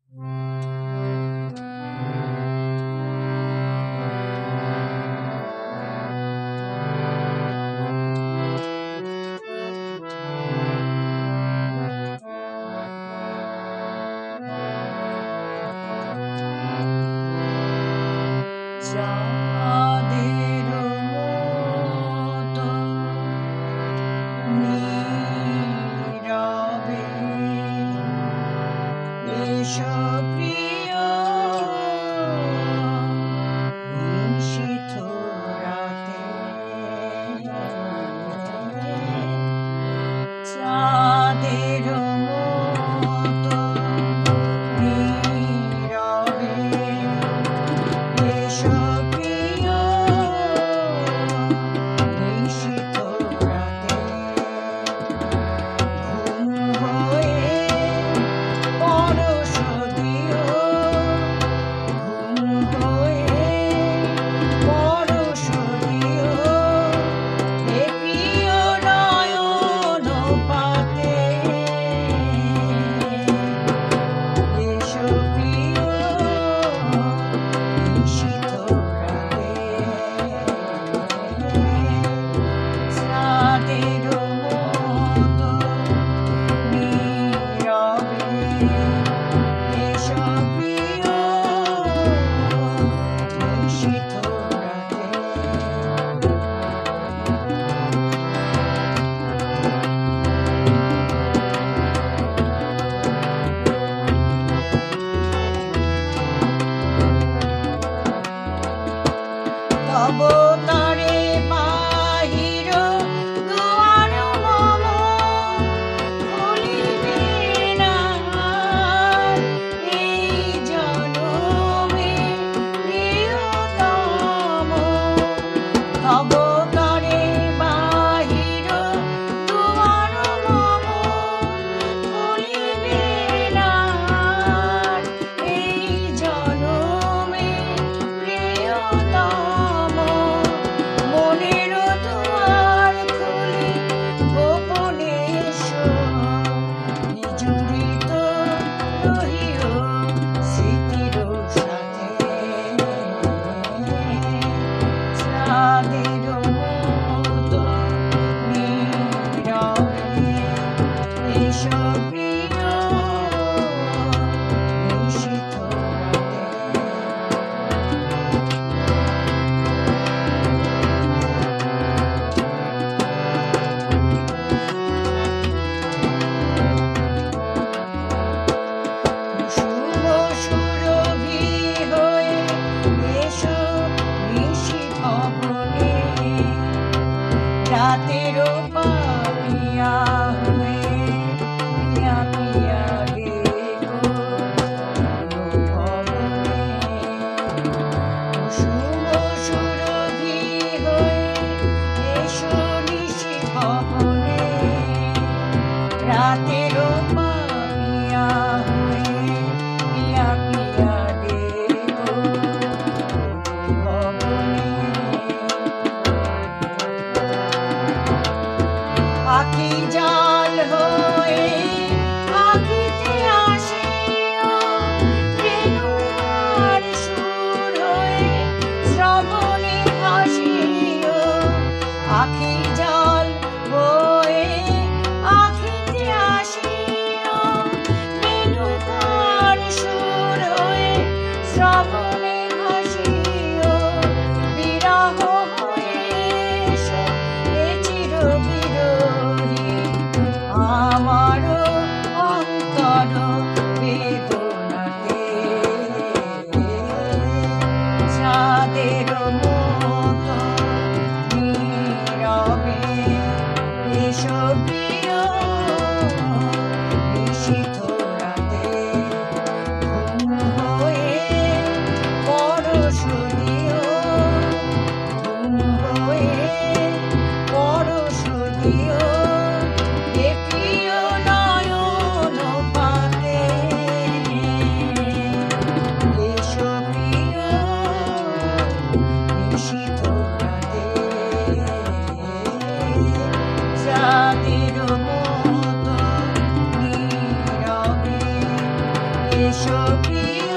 চাঁদের মতো নীরবে এসো প্রিয় নিশীথ রাতে, চাঁদের মতো নীরবে এসো প্রিয় নিশীথ রাতে, ঘুম হয়ে পরশ দিও, ঘুম হয়ে পরশ দিও, এ প্রিয় নয়ন পাতে, এসো প্রিয় নিশীথ রাতে, চাঁদের মতো নীরবে এসো প্রিয় নিশীথ রাতে। তব তরে বাহির দুয়ার মম খুলিবে না, এই জনমে প্রিয়তম। তব তরে বাহির দুয়ার মম খুলিবে না, এই জনমে প্রিয়তম। মনের দুয়ার খুলি গোপনে এসো, নিজড়িত রহিও স্মৃতির সাথে, চাঁদের মতো নীরবে এসো প্রিয় নিশীথ রাতে। কুসুম সুরভি হয়ে এসো নিশি ভবনে, রাতেরও পাপিয়া হয়ে পিয়া পিয়া ডেকো ভবনে। কুসুম সুরভি হয়ে এসো নিশি ভবনে, রাতেরও পাপিয়া হয়ে পিয়া পিয়া ডেকো ভবনে। পাখি জাল হয়ে আঁখিতে আসিও, রেণুর সুর হয়ে শ্রবণে ভাসিও, আখি জাল হয়ে আঁখিতে আসিও, রেণুর সুর হয়ে শ্রবণে ভাসিও, বিরহ হয়ে এসো এ চির বিরহী আমার অন্তর বেদনাতে, চাঁদের মতো নীরবে এসো প্রিয় নিশীথ রাতে, ঘুম হয়ে পরশ দিও, ঘুম হয়ে পরশ দিও, এ প্রিয় নয়ন পাতে, এসো প্রিয়